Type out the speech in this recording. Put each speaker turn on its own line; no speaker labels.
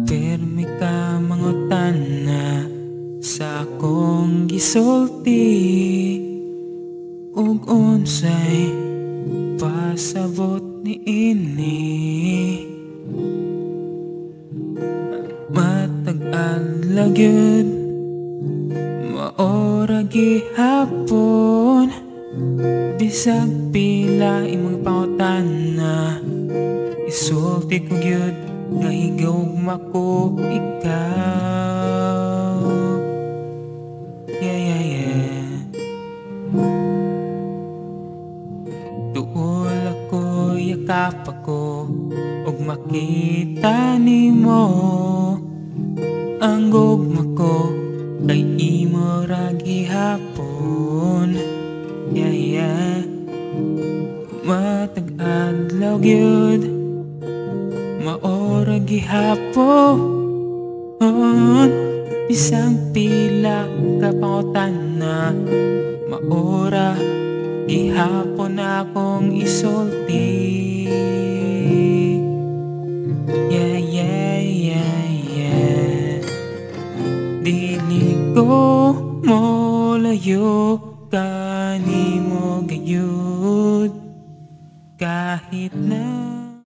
Pirmi ka mangutan na sa akong gisulti, ug unsay pasabot niini. Matag adlaw gyud maora gihapon, bisag pila imong pangutana, isulti ko gyud nga higugma ko ikaw. Tuol ako, yakap ako, ug makita nimo ang gugma ko kay imo ra gihapon. Matag adlaw gyud maora gihapon, bisang pila ka pangutana, maora gihapon akong isulti. Dili ko molayo kanimo gayud kahit na